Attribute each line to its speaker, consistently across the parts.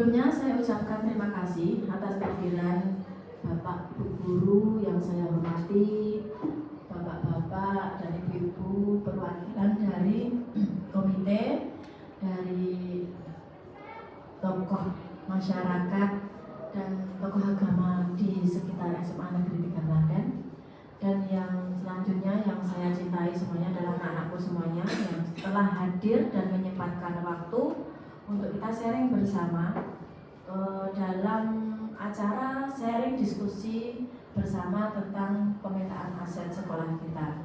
Speaker 1: Sebelumnya saya ucapkan terima kasih atas kehadiran Bapak Ibu Guru yang saya hormati, Bapak-bapak dan Ibu-ibu perwakilan dari komite, dari tokoh masyarakat dan tokoh agama di sekitar SMA Negeri 3 Klaten. Dan yang selanjutnya yang saya cintai semuanya adalah anak-anakku semuanya yang telah hadir dan menyempatkan waktu untuk kita sharing bersama dalam acara sharing diskusi bersama tentang pemetaan aset sekolah kita.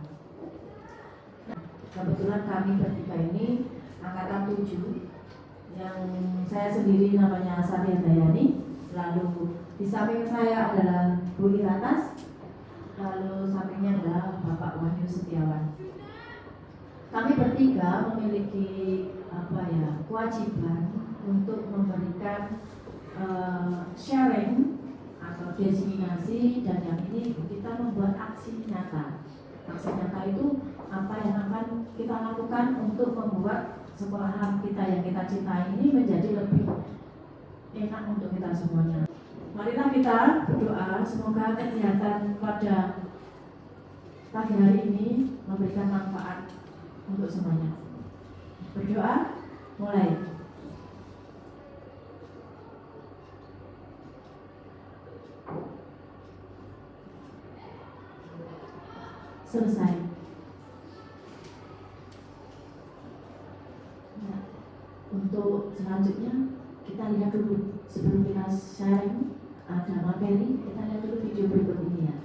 Speaker 1: Nah, kebetulan kami bertiga ini angkatan 7, yang saya sendiri namanya Satya Dayani, lalu di samping saya adalah Bu Iratas, lalu sampingnya adalah Bapak Wahyu Setiawan. Kami bertiga memiliki kewajiban untuk memberikan sharing atau diseminasi, dan yang ini kita membuat aksi nyata. Aksi nyata itu apa yang akan kita lakukan untuk membuat sekolahan kita yang kita cintai ini menjadi lebih enak untuk kita semuanya. Marilah kita berdoa semoga kegiatan pada pagi hari ini memberikan manfaat untuk semuanya. Berdoa, mulai. Selesai. Nah, untuk selanjutnya kita lihat dulu, sebelum kita sharing ada materi, kita lihat dulu video berikut ini ya.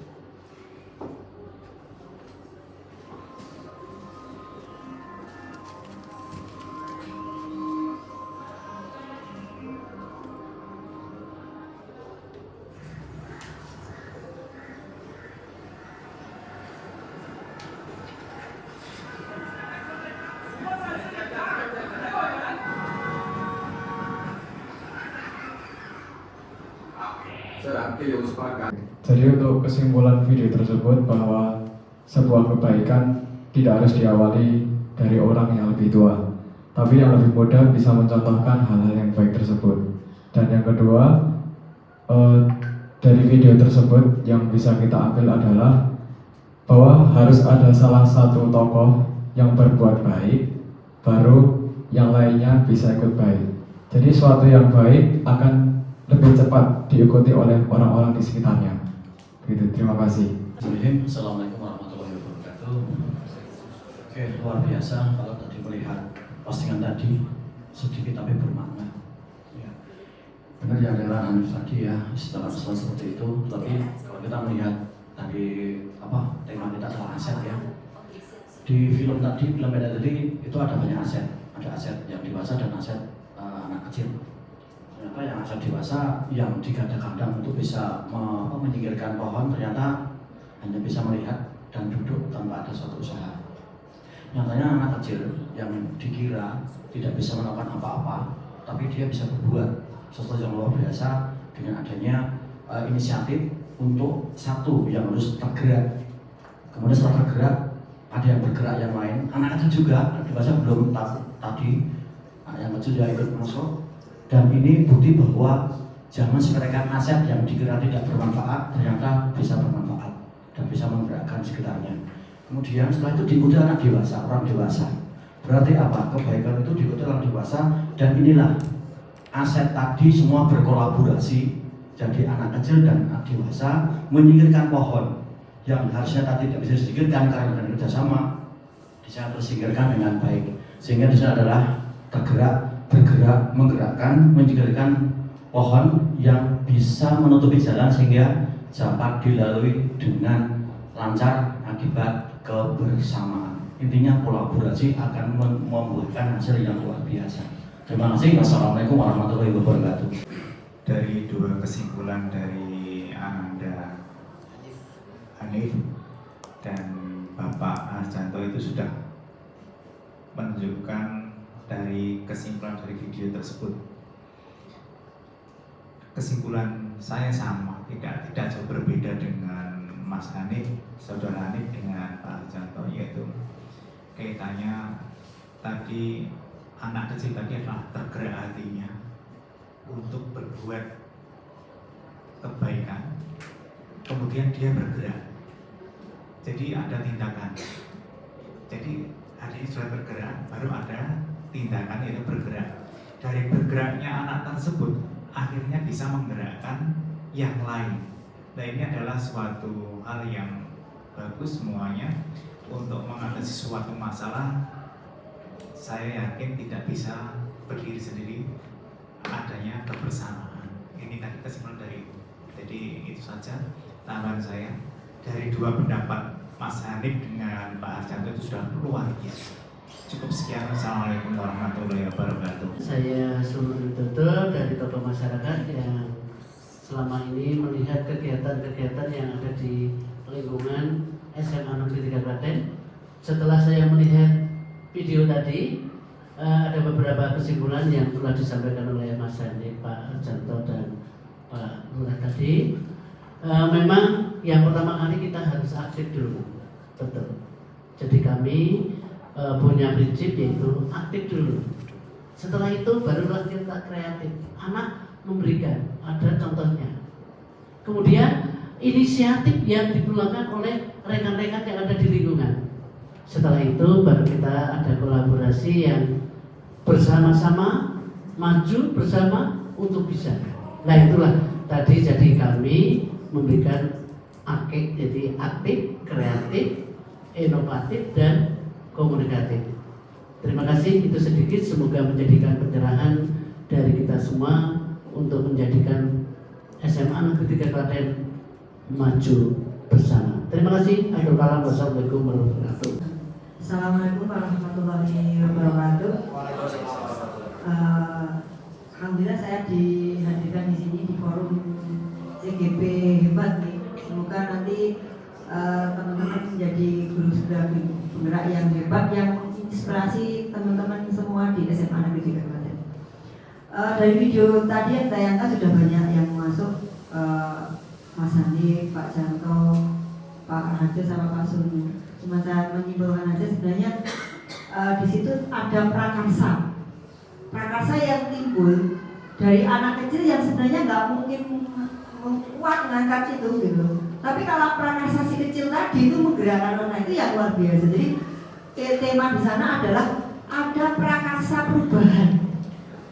Speaker 2: Jadi untuk kesimpulan video tersebut bahwa sebuah kebaikan tidak harus diawali dari orang yang lebih tua, tapi yang lebih muda bisa mencontohkan hal-hal yang baik tersebut. Dan yang kedua, dari video tersebut yang bisa kita ambil adalah bahwa harus ada salah satu tokoh yang berbuat baik, baru yang lainnya bisa ikut baik. Jadi suatu yang baik akan lebih cepat diikuti oleh orang-orang di sekitarnya. Gitu, terima kasih.
Speaker 3: Assalamualaikum warahmatullahi wabarakatuh. Oke, luar biasa kalau tadi melihat postingan tadi, sedikit tapi bermakna. Ya. Benar yang Hanif tadi ya, secara keseluruhan seperti itu. Tapi kalau kita melihat dari tema kita adalah aset ya. Di film tadi itu ada banyak aset. Ada aset yang dewasa dan aset anak kecil. Ternyata yang aset dewasa yang digadang-gadang untuk bisa menyingkirkan pohon ternyata hanya bisa melihat dan duduk tanpa ada suatu usaha. Nyatanya anak kecil yang dikira tidak bisa melakukan apa-apa, tapi dia bisa berbuat sesuatu yang luar biasa dengan adanya inisiatif untuk satu yang harus tergerak. Kemudian setelah tergerak, ada yang bergerak yang lain. Anak kecil juga, dewasa belum tadi, yang kecil juga ikut masuk. Dan ini bukti bahwa jangan sepelekan aset yang dikira tidak bermanfaat ternyata bisa bermanfaat dan bisa menggerakkan sekitarnya. Kemudian setelah itu diikuti anak dewasa, orang dewasa. Berarti apa? Kebaikan itu diikuti orang dewasa, dan inilah aset tadi semua berkolaborasi. Jadi anak kecil dan anak dewasa menyingkirkan pohon yang harusnya tadi tidak bisa disingkirkan karena dengan kerjasama bisa tersingkirkan dengan baik. Sehingga di sini adalah bergerak, menggerakkan, menyingkirkan pohon yang bisa menutupi jalan sehingga dapat dilalui dengan lancar akibat kebersamaan. Intinya kolaborasi akan membuahkan hasil yang luar biasa. Terima kasih. Wassalamualaikum warahmatullahi wabarakatuh.
Speaker 4: Dari dua kesimpulan dari Ananda Hanif dan Bapak Harjanto itu sudah menunjukkan dari kesimpulan dari video tersebut. Kesimpulan saya sama, tidak jauh berbeda dengan Mas Hanif, Saudara Hanif dengan Pak Harjanto, yaitu kaitannya tadi anak kecil tadi adalah tergerak hatinya untuk berbuat kebaikan, kemudian dia bergerak. Jadi ada tindakan. Jadi hari ini sudah bergerak, baru ada tindakan yaitu bergerak. Dari bergeraknya anak tersebut akhirnya bisa menggerakkan yang lain. Nah, ini adalah suatu hal yang bagus semuanya untuk mengatasi suatu masalah. Saya yakin tidak bisa berdiri sendiri, adanya kebersamaan. Ini tadi kesimpulan dari itu. Jadi itu saja tambahan saya. Dari dua pendapat Mas Hanif dengan Pak Harjanto itu sudah luar biasa. Cukup sekian. Assalamualaikum warahmatullahi wabarakatuh.
Speaker 5: Saya Sumur Widodo dari tokoh masyarakat yang selama ini melihat kegiatan-kegiatan yang ada di lingkungan SMA Negeri 3 Klaten. Setelah saya melihat video tadi, ada beberapa kesimpulan yang telah disampaikan oleh Mas Hanif, Pak Harjanto dan Pak Lurah tadi. Memang yang pertama kali kita harus aktif dulu, betul. Jadi kami punya prinsip yaitu aktif dulu. Setelah itu barulah kita kreatif. Anak memberikan, ada contohnya. Kemudian inisiatif yang dipulangkan oleh rekan-rekan yang ada di lingkungan. Setelah itu baru kita ada kolaborasi yang bersama-sama maju bersama untuk bisa. Nah itulah tadi jadi kami memberikan jadi aktif, kreatif, inovatif dan komunikatif. Terima kasih, itu sedikit, semoga menjadikan pencerahan dari kita semua untuk menjadikan SMA Negeri 3 Klaten maju bersama. Terima kasih. Akhirul kalam, wassalamualaikum warahmatullahi wabarakatuh.
Speaker 6: Assalamualaikum warahmatullahi wabarakatuh. Alhamdulillah saya dihadirkan di sini di forum CGP hebat nih. Semoga nanti teman-teman menjadi guru sudah penggerak yang hebat yang inspirasi teman-teman semua di SMA Negeri 3 Klaten. Dari video tadi yang tayangkan sudah banyak yang masuk, Mas Hanif, Pak Janto, Pak Harjo sama Pak Sunu. Cuma saya menyimpulkan aja sebenarnya di situ ada prakarsa yang timbul dari anak kecil yang sebenarnya nggak mungkin kuat mengangkat itu gitu. Tapi kalau prakarsa si kecil tadi itu menggerakkan anak itu yang luar biasa. Jadi tema di sana adalah ada prakarsa perubahan.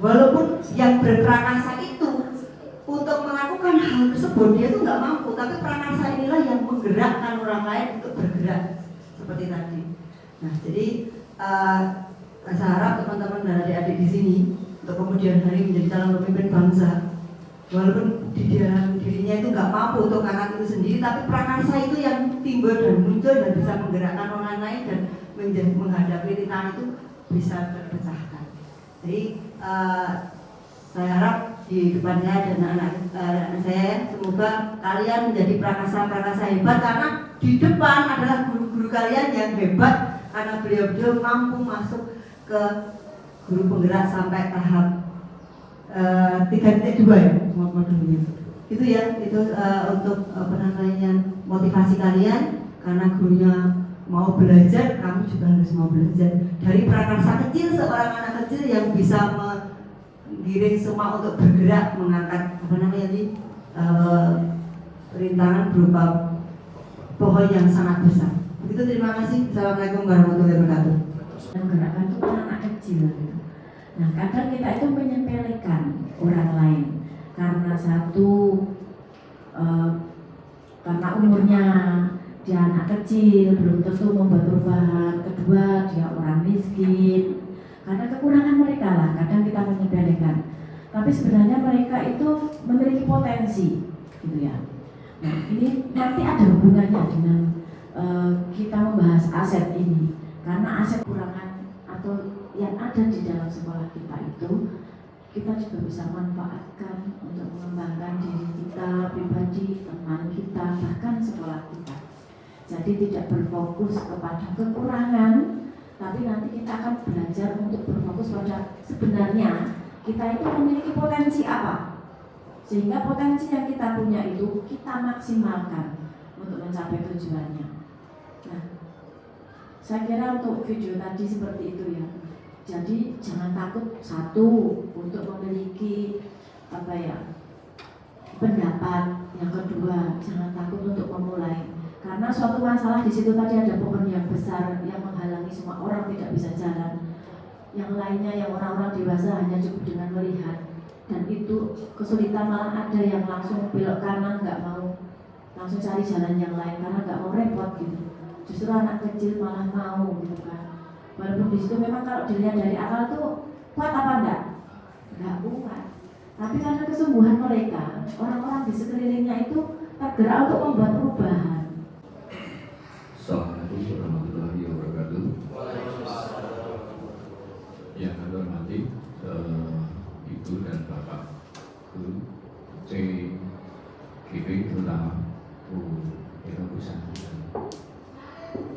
Speaker 6: Walaupun yang berprakarsa itu untuk melakukan hal tersebut dia itu nggak mampu, tapi prakarsa inilah yang menggerakkan orang lain untuk bergerak seperti tadi. Nah, jadi saya harap teman-teman dan adik-adik di sini untuk kemudian hari menjadi calon pemimpin bangsa, walaupun di dalam dirinya itu nggak mampu untuk angkat itu sendiri, tapi prakarsa itu yang timbul dan muncul dan bisa menggerakkan orang lain dan menghadapi rintangan itu bisa terpecahkan. Jadi saya harap di depannya dan anak saya semoga kalian menjadi prakarsa hebat, karena di depan adalah guru-guru kalian yang hebat karena beliau-beliau mampu masuk ke guru penggerak sampai tahap 3.2 ya modulnya. Itu ya, itu untuk motivasi kalian, karena gurunya mau belajar, kamu juga harus mau belajar. Dari prakarsa kecil seorang anak kecil yang bisa menggiring semua untuk bergerak mengangkat rintangan berupa pohon yang sangat besar. Begitu, terima kasih. Assalamualaikum warahmatullahi wabarakatuh.
Speaker 1: Menggerakkan itu kan anak kecil gitu. Nah kadang kita itu menyepelekan orang lain karena satu karena umurnya dia anak kecil belum tentu membuat perubahan, kedua dia orang miskin, karena kekurangan mereka lah kadang kita menyepelekan, tapi sebenarnya mereka itu memiliki potensi gitu ya. Nah ini nanti ada hubungannya dengan kita membahas aset ini, karena aset kurangan atau yang ada di dalam sekolah kita itu kita juga bisa manfaatkan untuk mengembangkan diri kita pribadi, teman kita, bahkan sekolah kita. Jadi tidak berfokus kepada kekurangan, tapi nanti kita akan belajar untuk berfokus pada sebenarnya kita itu memiliki potensi apa, sehingga potensi yang kita punya itu kita maksimalkan untuk mencapai tujuannya. Nah, saya kira untuk video tadi seperti itu ya. Jadi jangan takut, satu, untuk memiliki pendapat. Yang kedua, jangan takut untuk memulai, karena suatu masalah di situ tadi ada pohon yang besar yang menghalangi semua orang tidak bisa jalan. Yang lainnya yang orang-orang dewasa hanya cukup dengan melihat, dan itu kesulitan, malah ada yang langsung belok kanan, nggak mau, langsung cari jalan yang lain karena nggak mau repot gitu. Justru anak kecil malah mau gitu kan. Walaupun di situ memang kalau dilihat dari akal tuh kuat apa enggak? Enggak kuat. Tapi karena kesungguhan mereka, orang-orang di sekelilingnya itu tergerak untuk membuat perubahan.
Speaker 7: Assalamualaikum warahmatullahi wabarakatuh. Yang kami hormati Ibu dan Bapak Guru CGP, terutama Bu Ero Busan,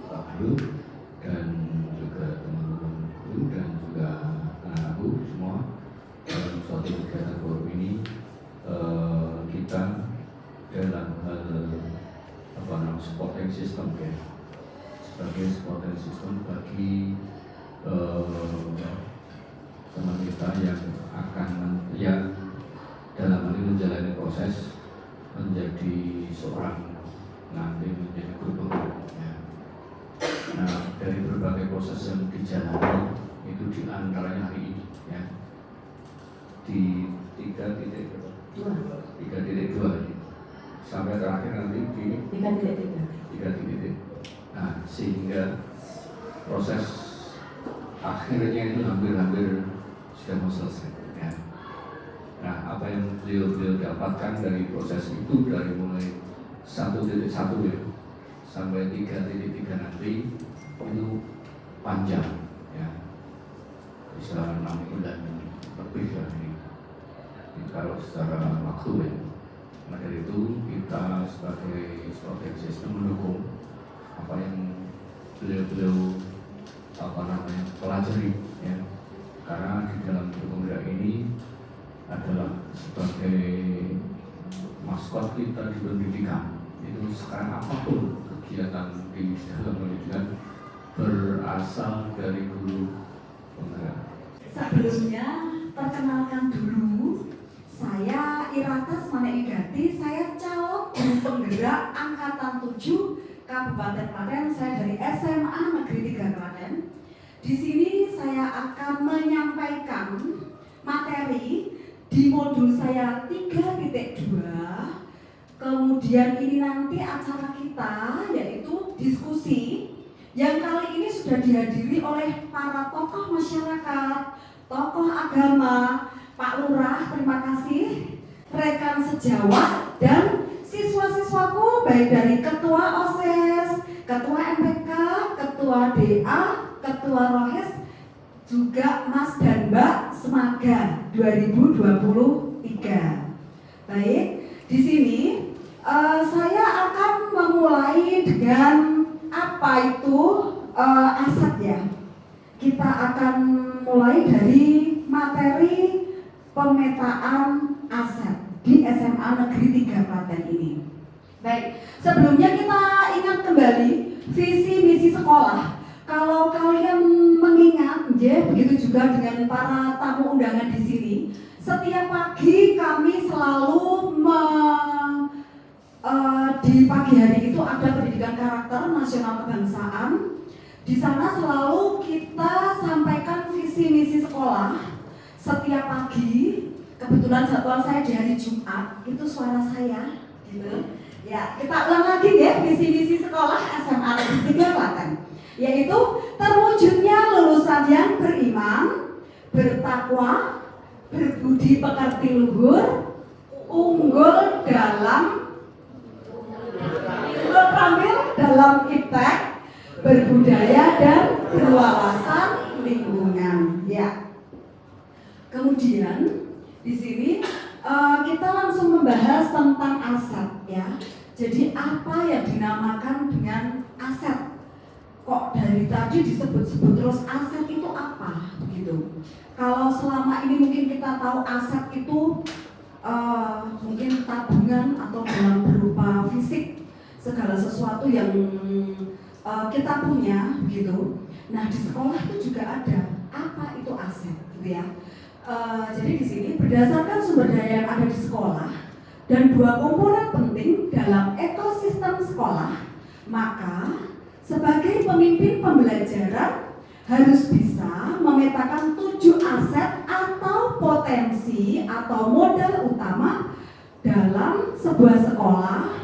Speaker 7: Pak Guru, dan juga teman-teman guru dan juga anak-anakku semua. Dalam suatu kegiatan forum ini kita dalam hal supporting system ya, sebagai supporting system bagi teman kita yang dalam hal ini menjalani proses menjadi seorang nanti menjadi guru ya. Nah, dari berbagai proses yang dijalani itu diantaranya hari ini ya, di 3.2 sampai terakhir nanti di 3.3. Nah, sehingga proses akhirnya itu hampir sudah mau selesai ya. Nah, apa yang beliau dapatkan dari proses itu, dari mulai 1.1 ya sampai 3.3 nanti itu panjang ya, bisa 6 bulan lebih lah ini kalau secara waktu ya. Maka dari itu kita sebagai supporting system mendukung apa yang beliau pelajari ya, karena di dalam pemuda ini adalah sebagai maskot kita di pendidikan. Itu sekarang apapun kegiatan di dalam pendidikan berasal dari guru penggerak.
Speaker 8: Sebelumnya perkenalkan dulu, saya Irata Smaneigati, saya calon guru penggerak angkatan 7 Kabupaten Klaten. Saya dari SMA Negeri 3 Klaten. Di sini saya akan menyampaikan materi di modul saya 3.2. Kemudian ini nanti acara kita yaitu diskusi yang kali ini sudah dihadiri oleh para tokoh masyarakat, tokoh agama, Pak Lurah, terima kasih, rekan sejawat, dan siswa-siswaku baik dari Ketua OSIS, Ketua MPK, Ketua DA, Ketua Rohes, juga Mas dan Mbak Semaga 2023. Baik, di sini saya akan memulai dengan apa itu aset ya. Kita akan mulai dari materi pemetaan aset di SMA Negeri 3 Klaten ini. Baik, sebelumnya kita ingat kembali visi misi sekolah. Kalau kalian mengingat, ya, begitu juga dengan para tamu undangan di sini. Setiap pagi kami selalu di pagi hari itu ada pendidikan karakter nasional kebangsaan. Di sana selalu kita sampaikan visi misi sekolah setiap pagi. Kebetulan jadwal saya di hari Jumat, itu suara saya, gitu. Ya, kita ulang lagi ya visi misi sekolah SMA Negeri 3 Klaten, yaitu terwujudnya lulusan yang beriman, bertakwa, berbudi pekerti luhur, unggul terampil dalam iptek, berbudaya dan berwawasan lingkungan. Ya. Kemudian di sini kita langsung membahas tentang aset ya. Jadi apa yang dinamakan dengan aset? Kok dari tadi disebut-sebut terus aset itu apa? Begitu. Kalau selama ini mungkin kita tahu aset itu mungkin tabungan atau dalam berupa fisik, segala sesuatu yang kita punya gitu. Nah di sekolah itu juga ada apa itu aset gitu ya. Jadi di sini berdasarkan sumber daya yang ada di sekolah dan dua komponen penting dalam ekosistem sekolah, maka sebagai pemimpin pembelajaran harus bisa memetakan 7 aset atau potensi atau modal utama dalam sebuah sekolah,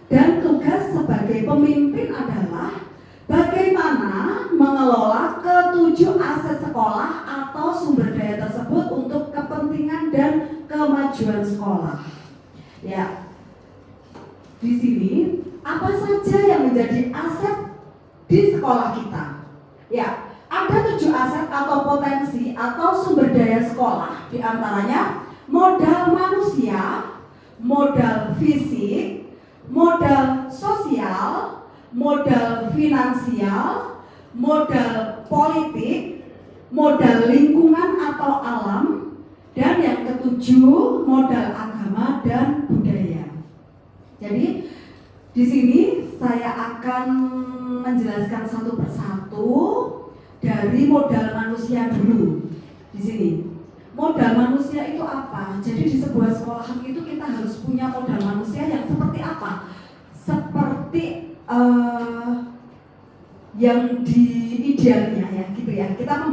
Speaker 8: dan tugas sebagai pemimpin adalah bagaimana mengelola ke-7 aset sekolah atau sumber daya tersebut untuk kepentingan dan kemajuan sekolah. Ya, di sini apa saja yang menjadi aset di sekolah kita? Ya, ada 7 aset atau potensi atau sumber daya sekolah, di antaranya modal manusia, modal fisik, modal sosial, modal finansial, modal politik, modal lingkungan atau alam, dan yang ketujuh modal agama dan budaya. Jadi di sini saya akan menjelaskan satu persatu dari modal manusia dulu. Di sini modal manusia itu apa? Jadi di sebuah sekolahan itu kita harus punya modal manusia yang seperti apa? Seperti yang di idealnya ya, gitu ya. Kita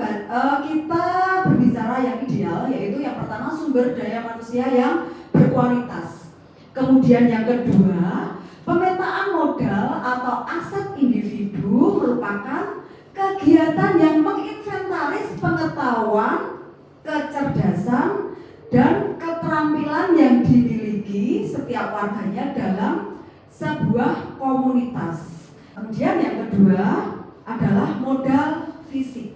Speaker 8: berbicara yang ideal, yaitu yang pertama sumber daya manusia yang berkualitas. Kemudian yang kedua, pemetaan modal atau aset individu merupakan kegiatan yang menginventaris pengetahuan, kecerdasan, dan keterampilan yang dimiliki setiap warganya dalam sebuah komunitas. Kemudian yang kedua adalah modal fisik.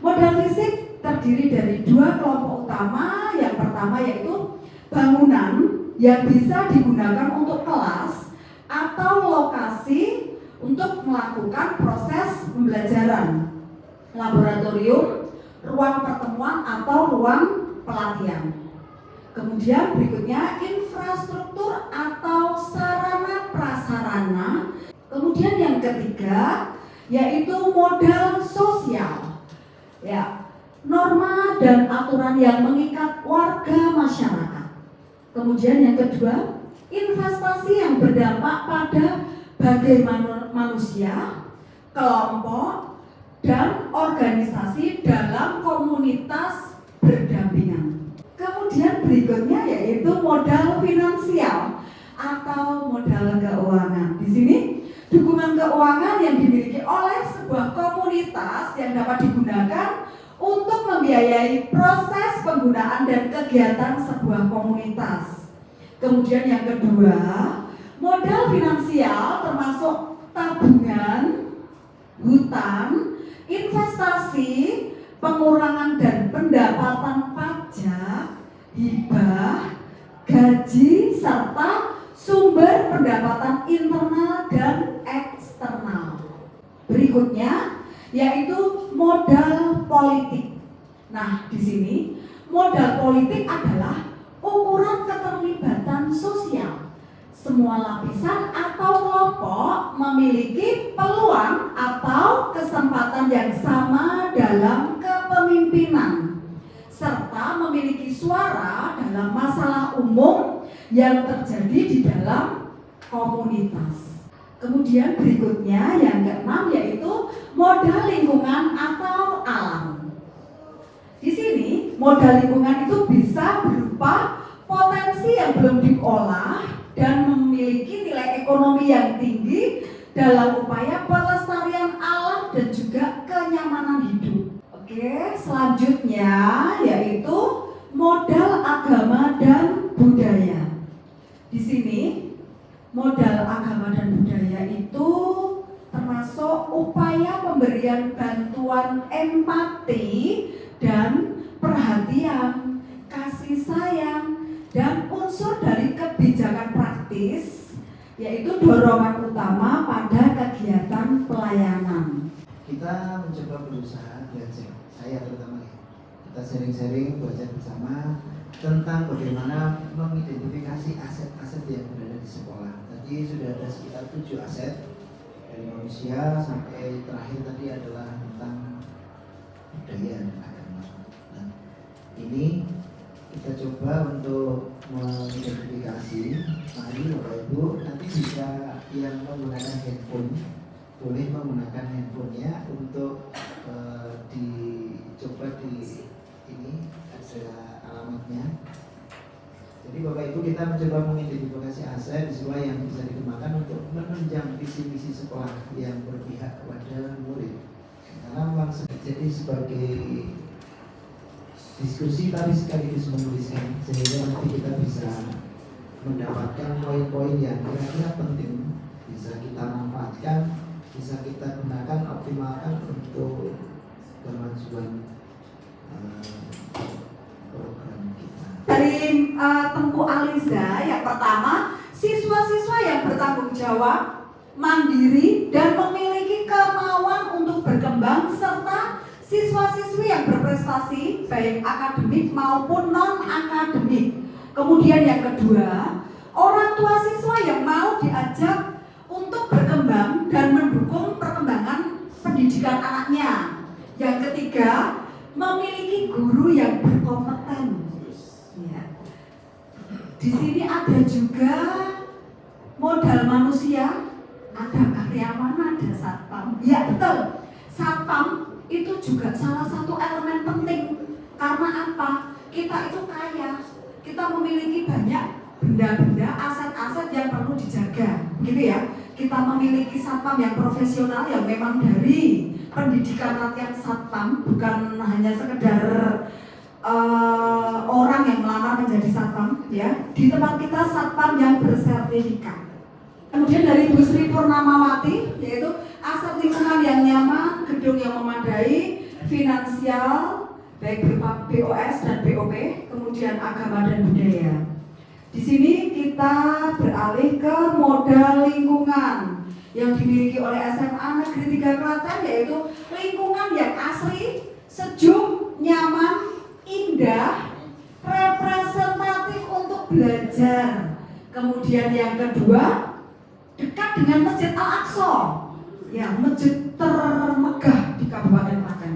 Speaker 8: Modal fisik terdiri dari 2 kelompok utama. Yang pertama yaitu bangunan yang bisa digunakan untuk kelas atau lokasi untuk melakukan proses pembelajaran, laboratorium, ruang pertemuan atau ruang pelatihan. Kemudian berikutnya infrastruktur atau sarana prasarana. Kemudian yang ketiga yaitu modal sosial. Ya, norma dan aturan yang mengikat warga masyarakat. Kemudian yang kedua, investasi yang berdampak pada bagaimana manusia, kelompok, dan organisasi dalam komunitas berdampingan. Kemudian berikutnya yaitu modal finansial atau modal keuangan. Di sini dukungan keuangan yang dimiliki oleh sebuah komunitas yang dapat digunakan untuk membiayai proses penggunaan dan kegiatan sebuah komunitas. Kemudian yang kedua, modal finansial termasuk tabungan, hutang, investasi, pengurangan dan pendapatan pajak, hibah, gaji, serta sumber pendapatan internal dan eksternal. Berikutnya yaitu modal politik. Nah, di sini modal politik adalah ukuran keterlibatan sosial. Semua lapisan atau kelompok memiliki peluang atau kesempatan yang sama dalam kepemimpinan, serta memiliki suara dalam masalah umum yang terjadi di dalam komunitas. Kemudian berikutnya yang keenam yaitu modal lingkungan atau alam. Di sini modal lingkungan itu bisa berupa potensi yang belum diolah dan memiliki nilai ekonomi yang tinggi dalam upaya pelestarian alam dan juga kenyamanan hidup. Oke, selanjutnya yaitu modal agama dan budaya. Di sini modal agama dan budaya itu termasuk upaya pemberian bantuan empati dan perhatian, kasih sayang, dan unsur dari kebijakan praktis, yaitu dorongan utama pada kegiatan pelayanan.
Speaker 9: Kita mencoba berusaha belajar, saya terutama ya, kita sharing-sharing, belajar bersama tentang bagaimana mengidentifikasi aset-aset yang berada di sekolah. Tadi sudah ada sekitar 7 aset, dari manusia sampai terakhir tadi adalah tentang budaya dan agama. Nah, ini ini kita coba untuk mengidentifikasi. Mari Bapak Ibu nanti bisa yang menggunakan handphone boleh menggunakan handphonenya untuk dicoba di ini ada alamatnya. Jadi Bapak Ibu kita mencoba mengidentifikasi aset siswa yang bisa digunakan untuk menunjang visi misi sekolah yang berpihak kepada murid. Karena langsung jadi sebagai diskusi tapi sekaligus menuliskan sehingga nanti kita bisa mendapatkan poin-poin yang kira-kira penting bisa kita manfaatkan, bisa kita gunakan optimalkan untuk kemajuan program kita.
Speaker 8: Dari Tengku Aliza, yang pertama, siswa-siswa yang bertanggung jawab, mandiri, dan memiliki kemauan untuk berkembang, serta siswa-siswi yang berprestasi, baik akademik maupun non-akademik. Kemudian yang kedua, orang tua siswa yang mau diajak untuk berkembang dan mendukung perkembangan pendidikan anaknya. Yang ketiga, memiliki guru yang berkompeten. Ya. Di sini ada juga modal manusia, ada karyawan, ada satpam. Ya betul, satpam itu juga salah satu elemen penting. Karena apa? Kita itu kaya, kita memiliki banyak benda-benda, aset-aset yang perlu dijaga, gitu ya. Kita memiliki satpam yang profesional yang memang dari pendidikan latihan satpam, bukan hanya sekedar orang yang melamar menjadi satpam, ya. Di tempat kita satpam yang bersertifikat. Kemudian dari Bu Sri Purnamawati, yaitu aset lingkungan yang nyaman, gedung yang memadai, finansial, baik berupa BOS dan BOP, kemudian agama dan budaya. Di sini kita beralih ke modal lingkungan yang dimiliki oleh SMA Negeri 3 Klaten, yaitu lingkungan yang asri, sejuk, nyaman, indah, representatif untuk belajar. Kemudian yang kedua, dekat dengan Masjid Al-Aqsa, ya, masjid termegah di Kabupaten Klaten.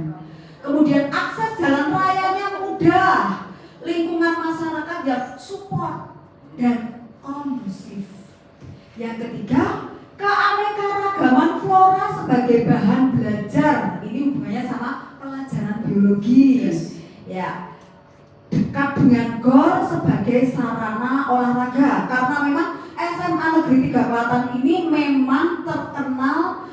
Speaker 8: Kemudian akses jalan rayanya mudah, lingkungan masyarakat yang support dan kondusif. Yang ketiga, keanekaragaman flora sebagai bahan belajar. Ini hubungannya sama pelajaran biologi. Ya, dekat dengan GOR sebagai sarana olahraga. Karena memang SMA Negeri 3 Klaten ini memang terkenal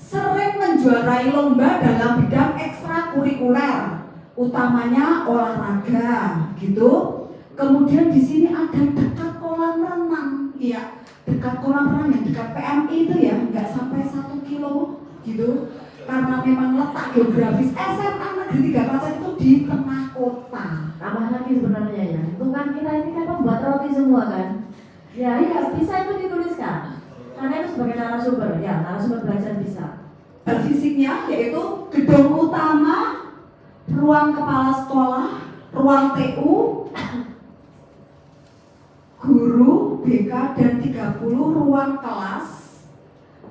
Speaker 8: sering menjuarai lomba dalam bidang ekstrakurikuler, utamanya olahraga, gitu. Kemudian di sini ada dekat kolam renang, ya, dekat kolam renang yang dekat PMI itu ya, nggak sampai 1 kilo, gitu. Karena memang letak geografis SMA Negeri 3 Klaten itu di tengah kota.
Speaker 1: Tambah lagi sebenarnya ya, itu kan kita ini kan membuat roti semua kan. Ya iya, bisa itu dituliskan. Karena itu sebagai narasumber, ya narasumber belajar bisa.
Speaker 8: Dan fisiknya yaitu gedung utama, ruang kepala sekolah, ruang TU, guru, BK, dan 30 ruang kelas.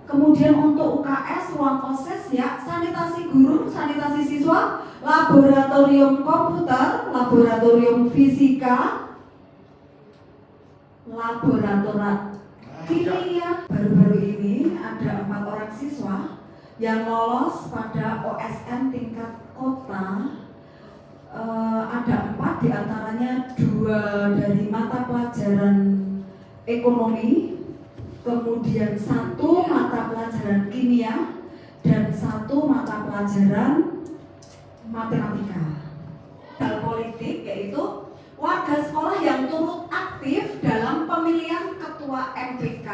Speaker 8: Kemudian untuk UKS, ruang OSIS, ya, sanitasi guru, sanitasi siswa, laboratorium komputer, laboratorium fisika, laboratorium kimia. Baru-baru ini ada 4 orang siswa yang lolos pada OSN tingkat kota. Ada 4, diantaranya 2 dari mata pelajaran ekonomi, kemudian 1 mata pelajaran kimia, dan 1 mata pelajaran matematika. Hal politik yaitu warga sekolah yang turut aktif dalam pemilihan ketua MPK,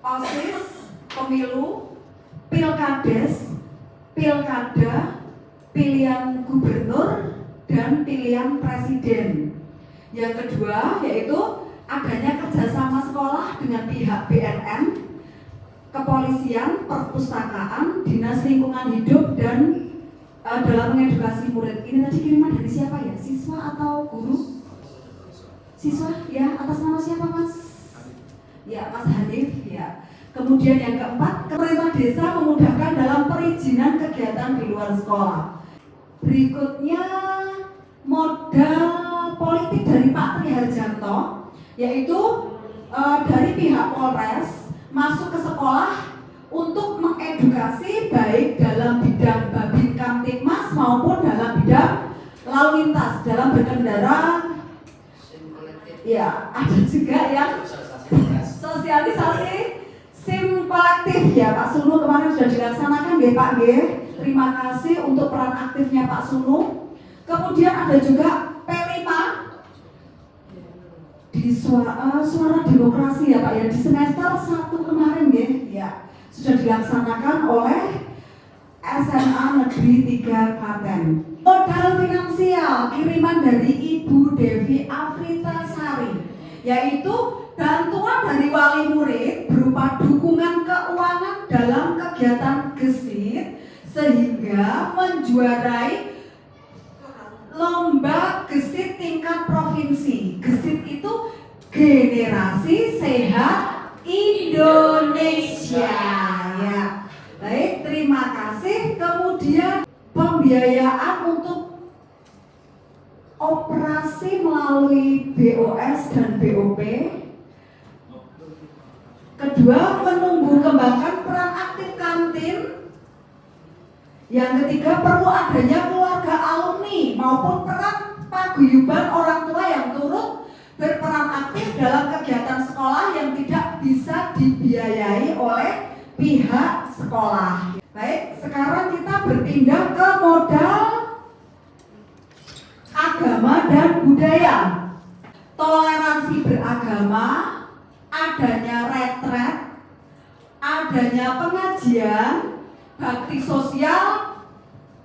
Speaker 8: OSIS, pemilu, pilkades, pilkada, pilihan gubernur, dan pilihan presiden. Yang kedua yaitu adanya kerjasama sekolah dengan pihak BNN, kepolisian, perpustakaan, dinas lingkungan hidup, dan dalam mengedukasi murid. Ini tadi kiriman dari siapa ya? Siswa atau guru? Siswa, ya, atas nama siapa Mas? Ya, Mas Hanif, ya. Kemudian yang keempat, pemerintah desa memudahkan dalam perizinan kegiatan di luar sekolah. Berikutnya, modal politik dari Pak Tri Harjanto, yaitu dari pihak Polres masuk ke sekolah untuk mengedukasi baik dalam bidang Babin Kamtibmas maupun dalam bidang lalu lintas dalam berkendara. Ya, ada juga yang sosialisasi SIM kolektif ya Pak Sunu kemarin sudah dilaksanakan ya Pak G. Terima kasih untuk peran aktifnya Pak Sunu. Kemudian ada juga P5 di suara demokrasi ya Pak ya, di semester 1 kemarin ya sudah dilaksanakan oleh SMA Negeri 3 Klaten. Modal finansial kiriman dari Ibu Devi Afritasari, yaitu bantuan dari wali murid berupa dukungan keuangan dalam kegiatan gesit sehingga menjuarai lomba gesit tingkat provinsi. Gesit itu Generasi Sehat Indonesia ya. Baik, terima kasih. Kemudian pembiayaan untuk operasi melalui BOS dan BOP. Kedua, menumbuh kembangkan peran aktif kantin. Yang ketiga, perlu adanya keluarga alumni maupun peran paguyuban orang tua yang turut berperan aktif dalam kegiatan sekolah yang tidak bisa dibiayai oleh pihak sekolah. Baik, sekarang kita berpindah ke modal agama dan budaya. Toleransi beragama, adanya retret, adanya pengajian, bakti sosial,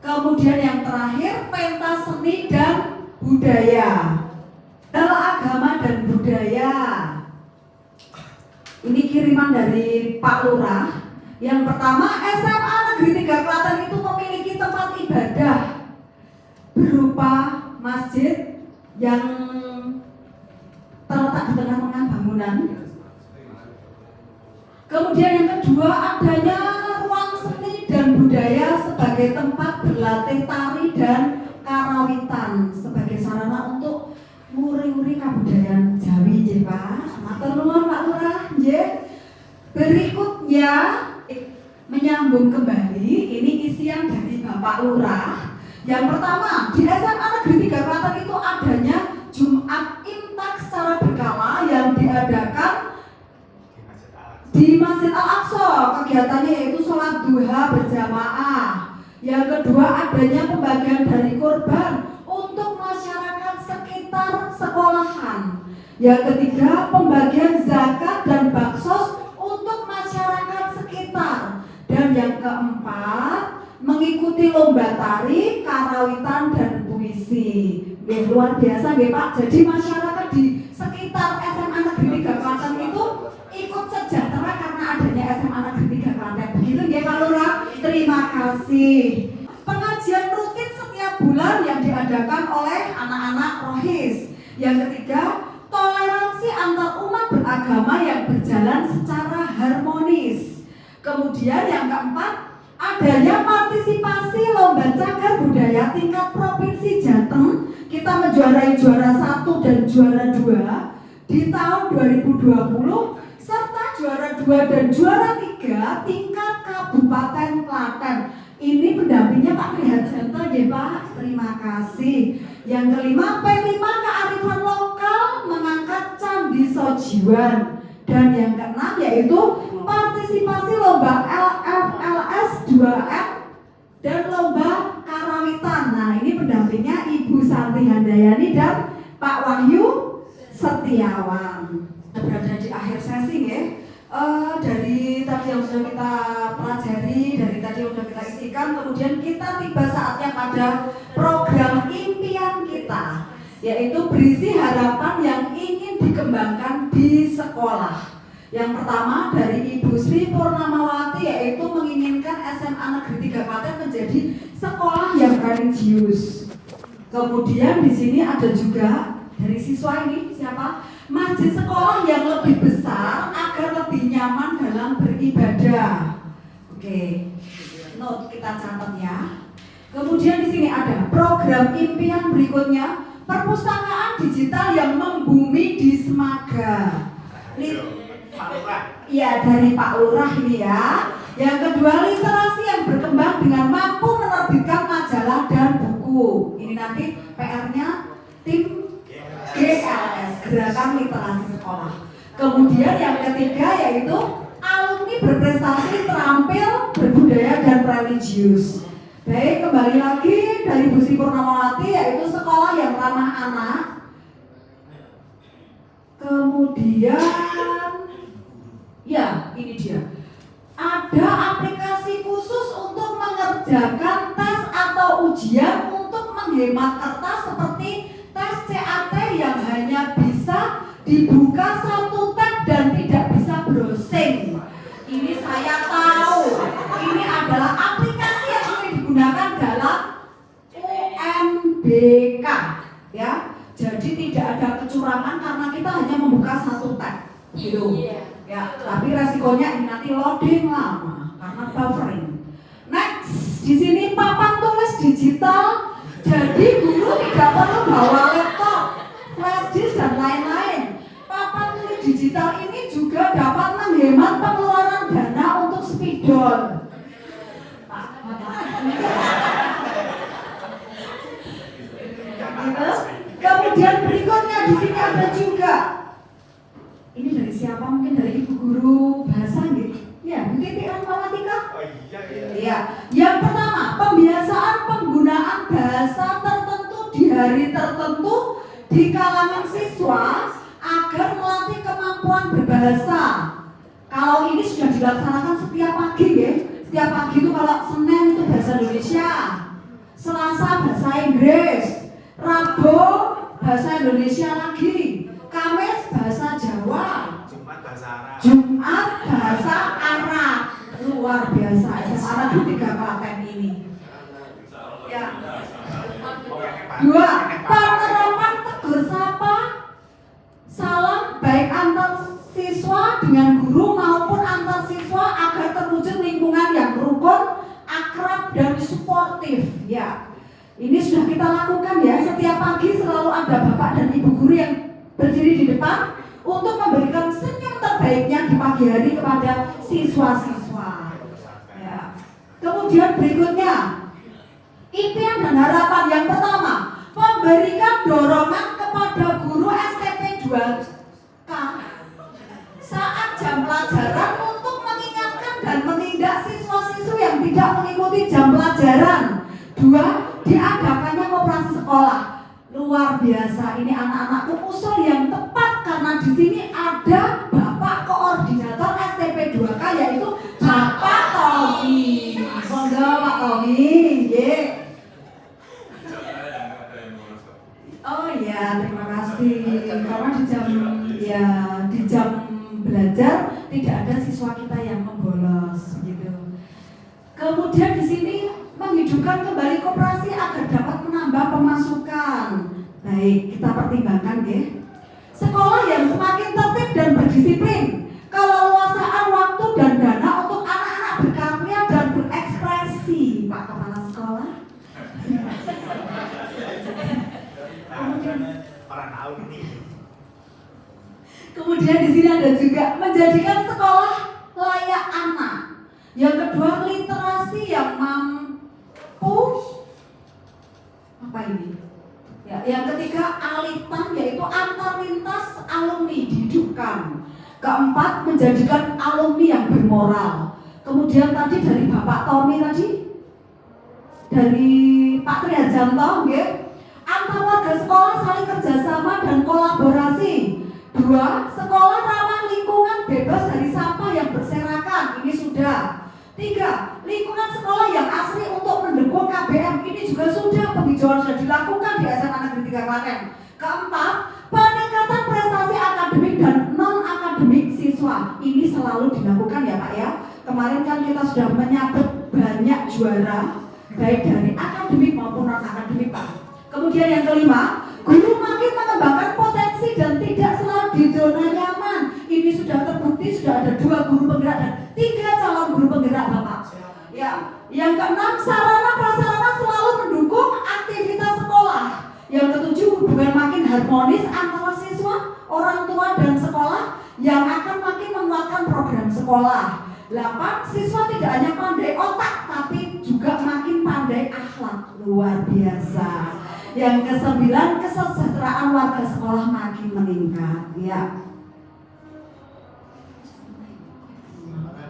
Speaker 8: kemudian yang terakhir pentas seni dan budaya. Dalam agama dan budaya, ini kiriman dari Pak Lurah. Yang pertama, SMA Negeri 3 Klaten itu memiliki tempat ibadah berupa masjid yang terletak di tengah-tengah bangunan. Kemudian yang kedua, adanya ruang seni dan budaya sebagai tempat berlatih tari dan karawitan sebagai sarana untuk nguri-nguri kabudayaan Jawi nggih Pak. Matur nuwun Pak Lurah nggih. Berikutnya menyambung kembali, ini isian dari Bapak Lurah. Yang pertama, di SMA Negeri 3 Klaten itu adanya Jumat Imtak secara berkala yang diadakan di Masjid Al-Aqsa. Kegiatannya yaitu sholat duha berjamaah. Yang kedua, adanya pembagian dari kurban untuk masyarakat sekitar sekolahan. Yang ketiga, pembagian zakat dan baksos untuk masyarakat sekitar. Dan yang keempat, mengikuti lomba tari, karawitan, dan puisi. Luar biasa nggih Pak. Jadi masyarakat di sekitar SMA Negeri 3 Klaten itu ikut sejahtera karena adanya SMA Negeri 3 Klaten. Begitu nggih Pak Lurah. Terima kasih. Pengajian rutin setiap bulan yang diadakan oleh anak-anak rohis. Yang ketiga, toleransi antar umat beragama yang berjalan secara harmonis. Kemudian yang keempat, adanya partisipasi lomba cagar budaya tingkat provinsi Jateng. Kita menjuarai juara 1 dan juara 2 di tahun 2020 serta juara 2 dan juara 3 tingkat Kabupaten Klaten. Ini pendampingnya Pak Tri Harjanto ya Pak. Terima kasih. Yang kelima, P5 kearifan lokal mengangkat Candi Sojiwan. Dan yang keenam yaitu partisipasi lomba LFLS 2M dan lomba karawitan. Nah, ini pendampingnya Ibu Santi Handayani dan Pak Wahyu Setiawan. Berada di akhir sesi ya. Dari tadi yang sudah kita pelajari, dari tadi yang sudah kita isikan, kemudian kita tiba saatnya pada program impian kita, yaitu berisi harapan yang ingin dikembangkan di sekolah. Yang pertama dari Ibu Sri Purnamawati, yaitu menginginkan SMA Negeri 3 Klaten menjadi sekolah yang religius. Kemudian di sini ada juga dari siswa ini siapa? Masjid sekolah yang lebih besar agar lebih nyaman dalam beribadah. Oke, note kita catat ya. Kemudian di sini ada program impian berikutnya, perpustakaan digital yang membumi di Semaga. Iya, dari Pak Lurah ini ya. Yang kedua, literasi yang berkembang dengan mampu menerbitkan majalah dan buku. Ini nanti PR-nya tim GLS, Gerakan Literasi Sekolah. Kemudian yang ketiga yaitu alumni berprestasi terampil, berbudaya dan religius. Baik, kembali lagi dari Bu Sri Purnamawati, yaitu sekolah yang ramah anak. Kemudian ya, ini dia. Ada aplikasi khusus untuk mengerjakan tes atau ujian untuk menghemat kertas seperti tes CAT yang hanya bisa dibuka satu tab dan tidak bisa browsing. Ini saya tahu. Ini adalah aplikasi yang sering digunakan dalam UMBK, ya. Jadi tidak ada kecurangan karena kita hanya membuka satu tab, gitu. Ya, tapi resikonya ini nanti loading lama karena buffering. Next, di sini papan tulis digital. Jadi guru tidak perlu bawa laptop, flash disk dan lain-lain. Papan tulis digital ini juga dapat menghemat pengeluaran dana untuk spidol. Kemudian berikutnya di sini ada juga. Ini dari siapa? Mungkin dari ibu guru bahasa gitu. Ya, Bu Titi Rahmawatika.
Speaker 4: Oh iya.
Speaker 8: Iya. Yang pertama, pembiasaan penggunaan bahasa tertentu di hari tertentu di kalangan siswa agar melatih kemampuan berbahasa. Kalau ini sudah dilaksanakan setiap pagi ya. Setiap pagi itu kalau Senin itu bahasa Indonesia, Selasa bahasa Inggris, Rabu bahasa Indonesia lagi, Kamis bahasa Jawa,
Speaker 4: Jumat bahasa Arab.
Speaker 8: Jumat bahasa Arab. Luar biasa SMA Negeri 3 Klaten ini. Ya. Dua, penerapan tegur sapa, salam baik antar siswa dengan guru maupun antar siswa agar terwujud lingkungan yang rukun, akrab dan suportif. Ya. Ini sudah kita lakukan ya, setiap pagi selalu ada bapak dan ibu guru yang berdiri di depan untuk memberikan senyum terbaiknya di pagi hari kepada siswa-siswa. Ya. Kemudian berikutnya, impian dan harapan yang pertama, memberikan dorongan kepada guru STP 2K saat jam pelajaran untuk mengingatkan dan menindak siswa-siswi yang tidak mengikuti jam pelajaran. Dua, diadakannya koperasi sekolah. Luar biasa, ini anak-anakku usul yang tepat karena di sini ada Bapak Koordinator STP 2K yaitu Bapak Tommy. Monggo Pak Tommy, nggih. Oh ya, terima kasih. Karena di jam belajar tidak ada siswa kita yang membolos gitu. Kemudian di sini menghidupkan kembali koperasi agar dapat menambah pemasukan. Baik, kita pertimbangkan ya. Sekolah yang semakin tertib dan berdisiplin, keleluasaan waktu dan dana untuk anak-anak berkarya dan berekspresi. Pak Kepala Sekolah. Kemudian di sini ada juga menjadikan sekolah layak anak. Yang kedua, literasi yang mampu. Apa ini? Ya, yang ketiga, alitan yaitu antar lintas alumni dihidupkan. Keempat, menjadikan alumni yang bermoral. Kemudian tadi dari Bapak Tommy tadi, dari Pak Triajanto, ya, antar warga sekolah saling kerjasama dan kolaborasi. Dua, sekolah ramah lingkungan bebas dari sampah yang berserakan. Ini sudah. Tiga, lingkungan sekolah yang asri untuk mendukung KBM. Ini juga sudah, penghijauan sudah dilakukan di SMA Negeri 3 Klaten. Keempat, peningkatan prestasi akademik dan non-akademik siswa. Ini selalu dilakukan ya Pak ya. Kemarin kan kita sudah menyabet banyak juara, baik dari akademik maupun non-akademik Pak. Kemudian yang kelima, guru makin mengembangkan potensi dan tidak selalu di zona nyaman. Ini sudah terbukti, sudah ada 2 guru penggerak dan 3 calon guru penggerak Bapak. Ya, yang keenam, sarana prasarana selalu mendukung aktivitas sekolah. Yang ketujuh, hubungan harmonis antara siswa, orang tua, dan sekolah yang akan makin menguatkan program sekolah. 8. Siswa tidak hanya pandai otak, tapi juga makin pandai akhlak. Luar biasa. Yang ke-9, kesejahteraan warga sekolah makin meningkat.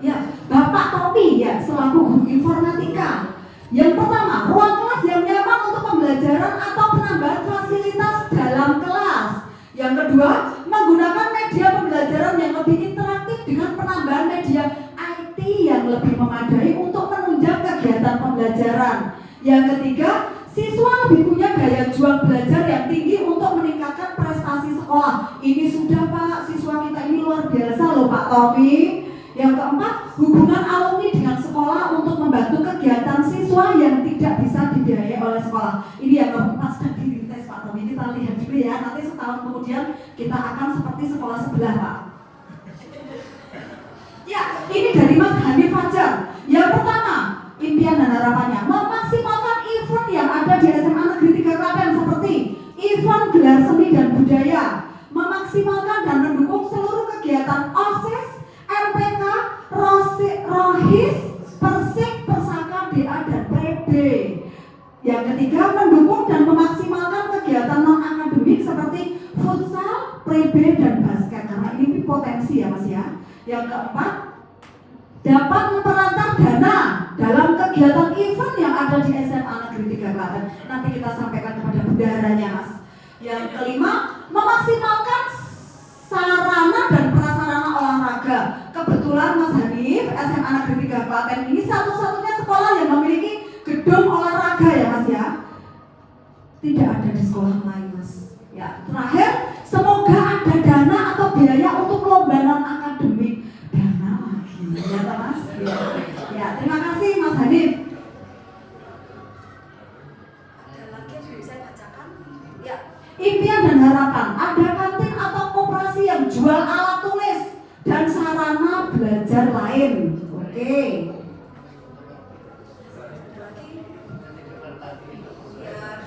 Speaker 8: Ya, Bapak Topi ya selaku guru informatika. Yang pertama, ruang kelas yang nyaman untuk pembelajaran atau penambahan fasilitas dalam kelas. Yang kedua, menggunakan media pembelajaran yang lebih interaktif dengan penambahan media IT yang lebih memadai untuk menunjang kegiatan pembelajaran. Yang ketiga, siswa lebih punya daya juang belajar yang tinggi untuk meningkatkan prestasi sekolah. Ini sudah Pak, siswa kita ini luar biasa loh Pak Topi. Yang keempat, hubungan alumni dengan sekolah untuk membantu kegiatan siswa yang tidak bisa dibiayai oleh sekolah. Ini yang keempat sedang dirintis Pak Topi. Kita lihat dulu ya, nanti setahun kemudian kita akan seperti sekolah sebelah Pak. Ya, ini dari Mas Hanif Fajar. Yang pertama, impian dan harapannya memaksimalkan event yang ada di SMA Negeri 3 Klaten seperti event gelar seni dan budaya, memaksimalkan dan mendukung seluruh kegiatan OSIS, MPK, ROHIS, Persik, Persaka, DA, dan PB. Yang ketiga, mendukung dan memaksimalkan kegiatan non-akademik seperti futsal, PB, dan basket, karena ini potensi ya Mas ya. Yang keempat, dapat memperlancar dana dalam kegiatan event yang ada di SMA Negeri 3 Klaten. Nanti kita sampaikan kepada bendaharanya Mas. Yang kelima, memaksimalkan sarana dan prasarana olahraga. Kebetulan Mas Hanif, SMA Negeri 3 Klaten ini satu-satunya sekolah yang memiliki gedung olahraga ya Mas ya. Tidak ada di sekolah lain Mas. Ya, terakhir, semoga ada dana atau biaya untuk lomba non-akademik. Dana lagi, ya Mas. Ya, terima kasih Mas Hanif. Ada lagi yang bisa bacakan? Ya. Impian dan harapan, ada kantin atau koperasi yang jual alat tulis dan sarana belajar lain. Oke.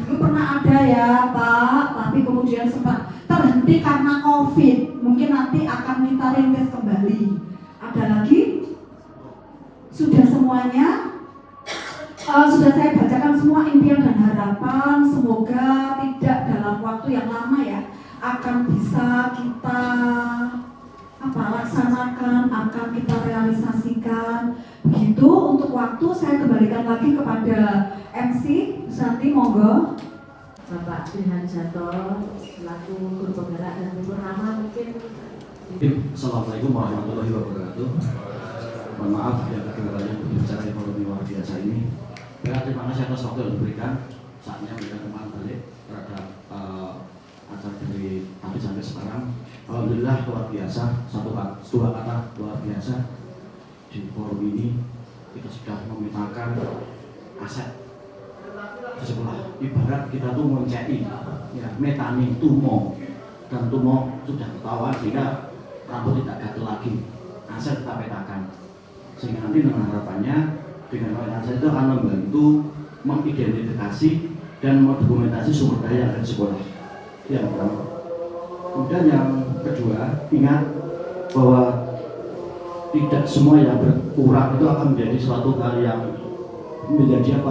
Speaker 8: Dulu pernah ada ya Pak, tapi kemudian sempat terhenti karena COVID. Mungkin nanti akan kita rintis kembali. Ada lagi? Sudah semuanya? Sudah saya bacakan semua impian dan harapan. Semoga tidak dalam waktu yang lama ya akan bisa kita laksanakan, akan kita realisasikan. Begitu untuk waktu saya kembalikan lagi kepada MC Santi, monggo.
Speaker 1: Bapak Dirhan Janto selaku guru penggerak dan Bu Purnama mungkin.
Speaker 3: Assalamualaikum warahmatullahi wabarakatuh. Mohon maaf ya kedengarannya berbicara ekonomi luar biasa ini. Terima kasih atas waktu yang diberikan. Saatnya memberikan umpan balik terhadap acara dari tadi sampai sekarang. Alhamdulillah luar biasa. Dua kata luar biasa. Di forum ini kita sudah memetakan aset sebelah. Ibarat kita tuh mencari ya, metani tumo, dan tumo sudah ketahuan sehingga rambut tidak gatel lagi. Aset kita petakan sehingga nanti dengan harapannya dengan aset itu akan membantu mengidentifikasi dan mendokumentasi sumber daya yang ada di sekolah. Yang pertama. Kemudian yang kedua, ingat bahwa tidak semua yang berkurang itu akan menjadi suatu hal yang menjadi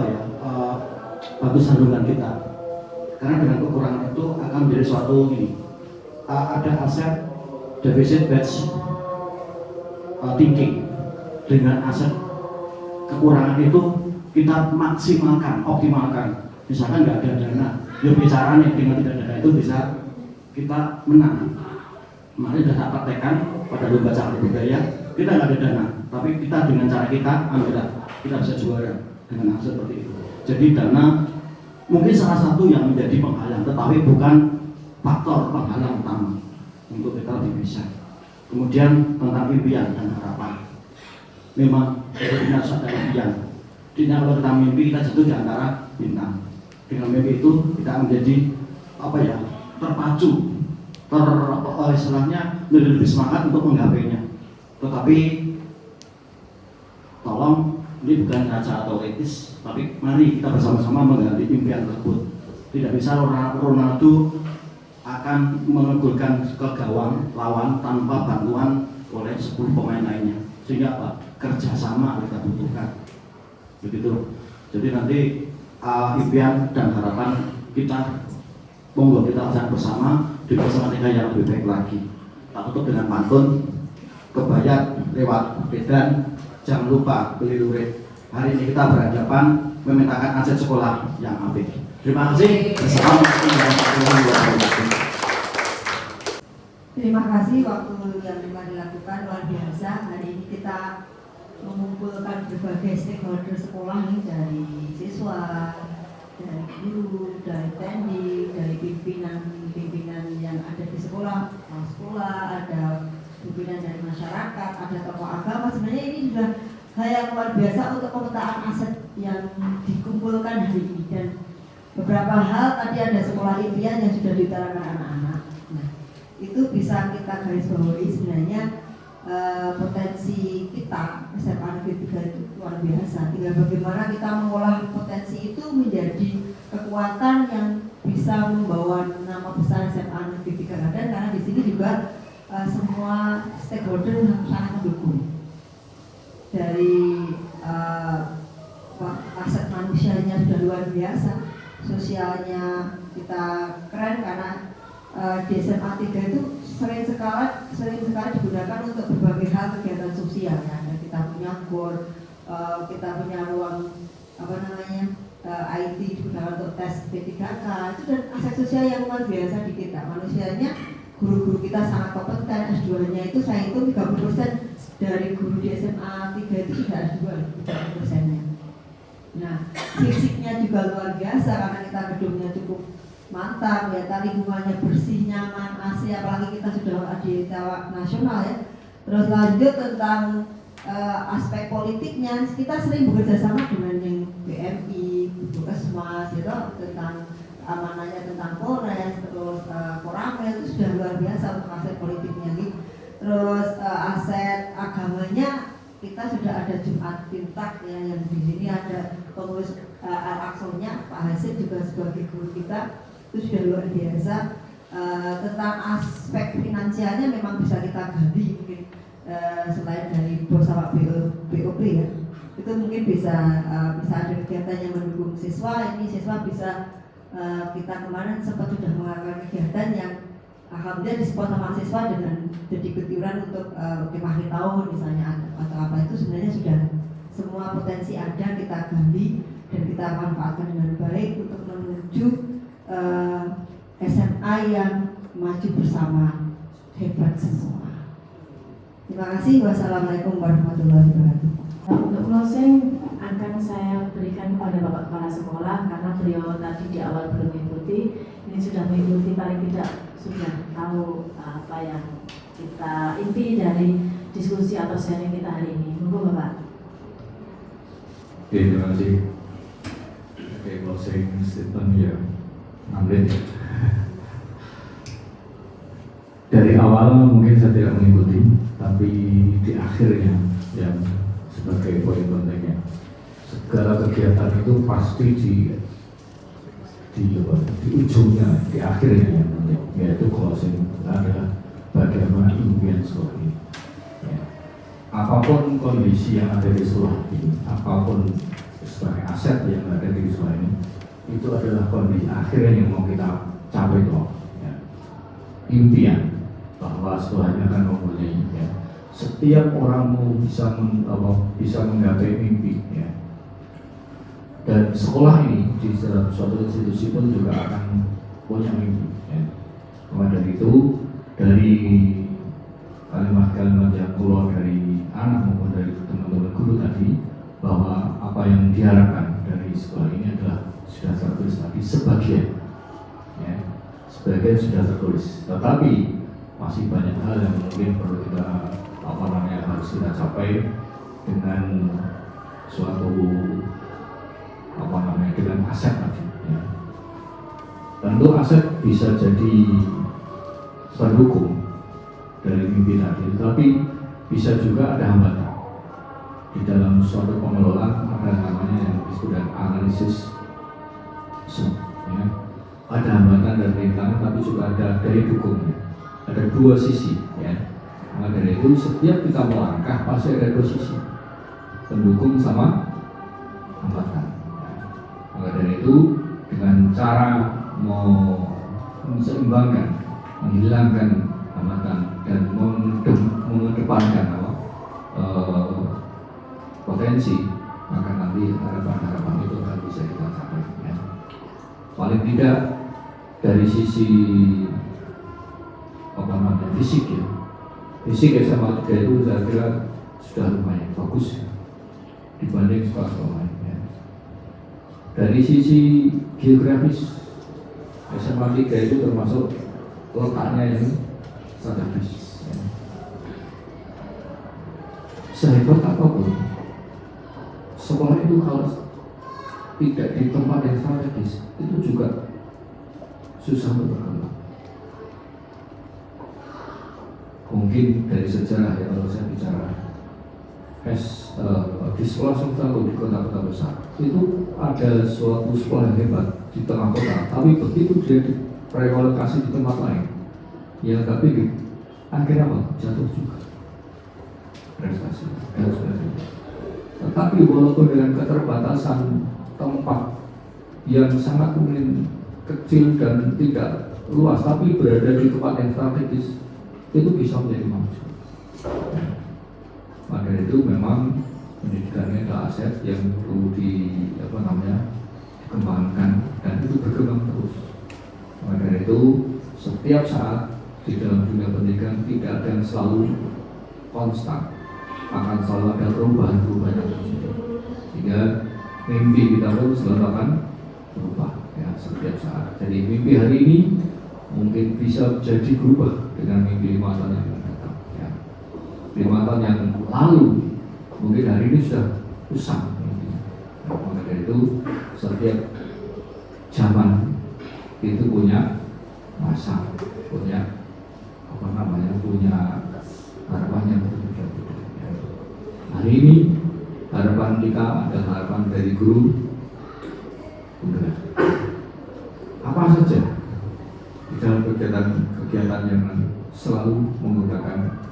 Speaker 3: bagus sandungan kita. Karena dengan kekurangan itu akan menjadi suatu ada aset deficit batch thinking. Dengan aset kekurangan itu kita maksimalkan, optimalkan. Misalkan nggak ada dana, ya bicara nih dengan tidak ada dana itu bisa kita menang. Kemarin sudah saya praktekkan pada lomba cagar budaya, kita nggak ada dana, tapi kita dengan cara kita alhamdulillah kita bisa juara dengan hal seperti itu. Jadi dana mungkin salah satu yang menjadi penghalang, tetapi bukan faktor penghalang utama untuk kita lebih bisa. Kemudian tentang impian dan harapan, memang benar ada impian. Tidak kalau kita mimpi kita jatuh di antara bintang. Dengan mimpi itu kita menjadi terpacu, istilahnya lebih semangat untuk menggapainya. Tetapi tolong ini bukan acara teoritis, tapi mari kita bersama-sama menggali impian tersebut. Tidak bisa Ronaldo akan menegurkan ke gawang lawan tanpa bantuan oleh 10 pemain lainnya. Sehingga apa? Kerjasama kita butuhkan. Begitu. Jadi nanti impian dan harapan kita, monggo kita laksanakan bersama di bersama tiga yang lebih baik lagi. Tak tutup dengan pantun, kebayat lewat bedan, jangan lupa beli lurik. Hari ini kita berhadapan memintakan aset sekolah yang apik. Terima kasih. Assalamualaikum warahmatullahi wabarakatuh.
Speaker 6: Terima kasih waktu yang telah dilakukan luar biasa. Hari ini kita mengumpulkan berbagai stakeholder sekolah nih, dari siswa, dari guru, dari teknik, dari pimpinan yang ada di sekolah, ada pimpinan dari masyarakat, ada tokoh agama. Sebenarnya ini sudah hal yang luar biasa untuk pemetaan aset yang dikumpulkan hari ini. Dan beberapa hal tadi ada sekolah impian yang sudah diutarakan anak-anak. Nah, itu bisa kita garis bawahi sebenarnya. Potensi kita SMA Negeri 3 itu luar biasa. Tinggal bagaimana kita mengolah potensi itu menjadi kekuatan yang bisa membawa nama besar SMA Negeri 3 Klaten, karena di sini juga semua stakeholder sangat mendukung. Dari aset manusianya sudah luar biasa, sosialnya kita keren karena di SMA 3 itu sering sekali digunakan untuk berbagai hal kegiatan sosial ya. Kita punya GOR, kita punya ruang IT digunakan untuk tes P3K, itu dan aset sosial yang luar biasa di kita. Manusianya, guru-guru kita sangat kompeten. S2-nya itu saya hitung 30% dari guru di SMA 3 itu sudah S2, 30%-nya. Nah, fisiknya juga luar biasa karena kita gedungnya cukup mantap ya, lingkungannya bersih, nyaman, AC, apalagi kita sudah di tahap nasional ya. Terus lanjut tentang aspek politiknya, kita sering bekerja sama dengan yang BMI, Puskesmas gitu, tentang amanahnya, tentang Polres, terus Koramil, itu sudah luar biasa untuk aset politiknya gitu. Terus aset agamanya, kita sudah ada Jumat Pintak ya, yang di sini ada pengurus Al-Aqsanya, Pak Hasim juga sebagai guru kita, itu sudah luar biasa. Tentang aspek finansialnya memang bisa kita gali mungkin selain dari BOS sama BOP ya, itu mungkin bisa ada kegiatan yang mendukung siswa. Ini siswa bisa kita kemarin sempat sudah melakukan kegiatan yang alhamdulillah disupport sama siswa dengan jadi ketiuran untuk akhir tahun misalnya atau apa. Itu sebenarnya sudah semua potensi ada, kita gali dan kita manfaatkan dengan baik untuk menuju SMA yang maju bersama, hebat semua. Terima kasih. Wassalamualaikum warahmatullahi wabarakatuh.
Speaker 1: Untuk closing akan saya berikan kepada Bapak Kepala Sekolah, karena beliau tadi di awal belum mengikuti, ini sudah mengikuti, paling tidak sudah tahu apa yang kita inti dari diskusi atau sharing kita hari ini. Monggo Bapak.
Speaker 7: Oke, terima kasih. Oke, closing statement ya, 6 menit ya. Dari awal mungkin saya tidak mengikuti, tapi di akhirnya yang sebagai poin pentingnya, segala kegiatan itu pasti di ujungnya, di akhirnya yang penting, yaitu closing adalah bagaimana impian sekolah ini. Ya. Apapun kondisi yang ada di sekolah ini, apapun sebagai aset yang ada di sekolah ini, itu adalah kondisi akhirnya yang mau kita capai toh. Ya. Impian bahwa sekolahnya akan mempunyai ya. Setiap orang mau bisa menggapai mimpi ya. Dan sekolah ini di dalam suatu institusi pun juga akan punya mimpi ya. Maka dari itu, dari kalimat-kalimat yang keluar dari anak maupun dari teman-teman guru tadi, bahwa apa yang diharapkan dari sekolah ini adalah sudah tertulis tadi sebagian ya. Sebagian sudah tertulis, tetapi masih banyak hal yang mungkin perlu kita harus kita capai dengan suatu dengan aset tadi ya. Tentu aset bisa jadi pendukung dari mimpi tadi, tapi bisa juga ada hambatan di dalam suatu pengelolaan. Ada namanya yang disebut analisis ya. ada hambatan dan rintangan, tapi juga ada daya dukungnya. Ada dua sisi, ya. Maka dari itu setiap kita melangkah pasti ada dua sisi, pendukung sama hambatan. Maka dari itu dengan cara menseimbangkan, menghilangkan hambatan dan mengedepankan potensi, maka nanti harapan-harapan itu akan bisa kita capai. Ya. Paling tidak dari sisi fisik, ya, fisik SMA 3 itu saya kira sudah lumayan bagus dibanding sekolah-sekolah lain. Ya. Dari sisi geografis, SMA 3 itu termasuk letaknya yang strategis. Ya. Sehebat apapun sekolah itu kalau tidak di tempat yang strategis itu juga susah untuk berkembang. Mungkin dari sejarah, ya, kalau saya bicara di sekolah swasta atau di kota-kota besar itu ada suatu sekolah yang hebat di tengah kota, tapi begitu dia direlokasi di tempat lain yang tapi akhirnya apa? Jatuh juga prestasi dan sebagainya. Tetapi walaupun dengan keterbatasan tempat yang sangat mungkin kecil dan tidak luas, tapi berada di tempat yang strategis, itu bisa menjadi maju. Maka itu memang pendidikan adalah aset yang perlu dikembangkan dan itu berkembang terus. Maka itu setiap saat di dalam dunia pendidikan tidak ada yang selalu konstan, akan selalu ada perubahan-perubahan yang terjadi. Sehingga mimpi kita pun selalu akan berubah, ya, setiap saat. Jadi mimpi hari ini mungkin bisa jadi berubah dengan mimpi 5 tahun yang akan datang. Ya. 5 tahun yang lalu mungkin hari ini sudah usang. Nah, maka dari itu setiap zaman itu punya masa, punya punya harapan yang berbeda-beda. Ya. Hari ini harapan kita adalah harapan dari guru penggerak. Apa saja di dalam kegiatan yang selalu menggunakan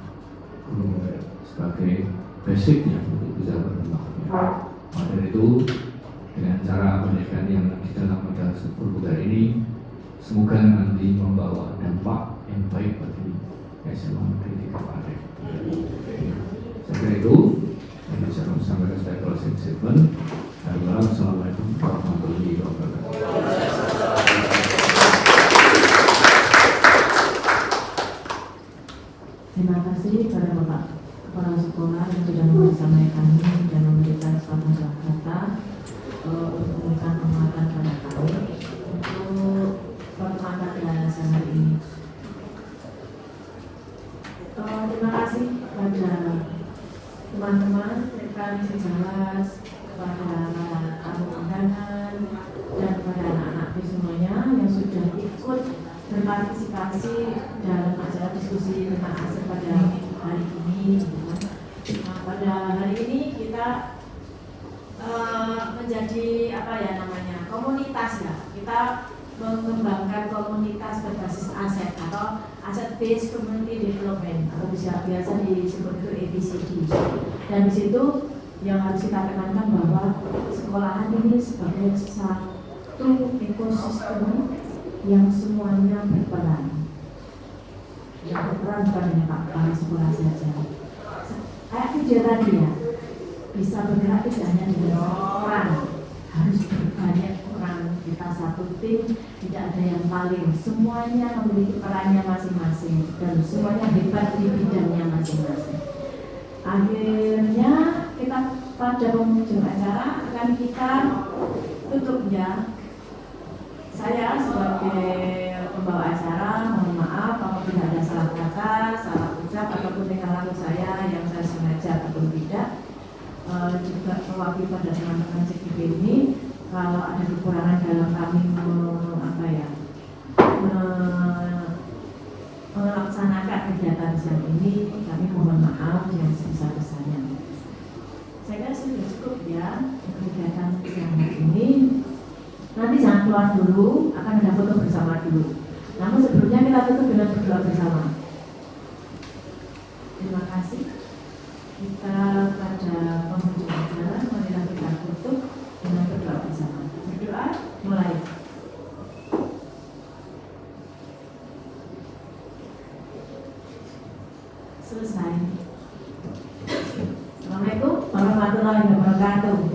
Speaker 7: guru sebagai basicnya untuk bisa berkembang. Maka dari itu dengan cara pendidikan yang di dalam modal berbudaya ini semoga nanti membawa dampak yang baik bagi SMA Negeri 3 Klaten. Saya kira itu yang bisa kami sampaikan sebagai closing statement. Assalamualaikum warahmatullahi wabarakatuh.
Speaker 1: Terima kasih kepada Bapak Kepala Sekolah yang sudah membersamai kami dan memberikan suatu kata untuk memberikan penguatan pada kami untuk pertemuan hari ini. Terima kasih kepada teman-teman rekan sejelas, kepada tamu undangan dan kepada anak-anak semuanya yang sudah ikut berpartisipasi dalam acara diskusi tentang aset pada hari ini. Nah, pada hari ini kita menjadi komunitas, ya. Kita mengembangkan komunitas berbasis aset atau asset based community development atau biasa disebut itu ABCD. Dan di situ yang harus kita tekankan bahwa sekolahan ini sebagai satu ekosistem yang semuanya berperan. Yang berperan bukan hanya kepala sekolah saja. Kayak video tadi, ya, bisa bergerak tidak hanya dengan orang, harus banyak orang, kita satu tim, tidak ada yang paling, semuanya memiliki perannya masing-masing dan semuanya hebat di bidangnya masing-masing. Akhirnya kita pada penghujung acara akan kita tutup, ya. Saya sebagai pembawa acara mohon maaf apabila ada salah kata, salah ucap ataupun tingkah laku saya yang saya sengaja ataupun tidak. Juga mewakili pada teman-teman CGP ini, kalau ada kekurangan dalam kami melaksanakan kegiatan siang ini, kami mohon maaf yang sebesar-besarnya. Saya kira sudah cukup, ya, kegiatan siang ini. Nanti jangan keluar dulu, akan ada foto bersama. dengan berdoa bersama. Terima kasih. Kita pada penghujung acara, marilah kita tutup dengan berdoa bersama. Berdoa, mulai. Selesai. Assalamualaikum warahmatullahi wabarakatuh.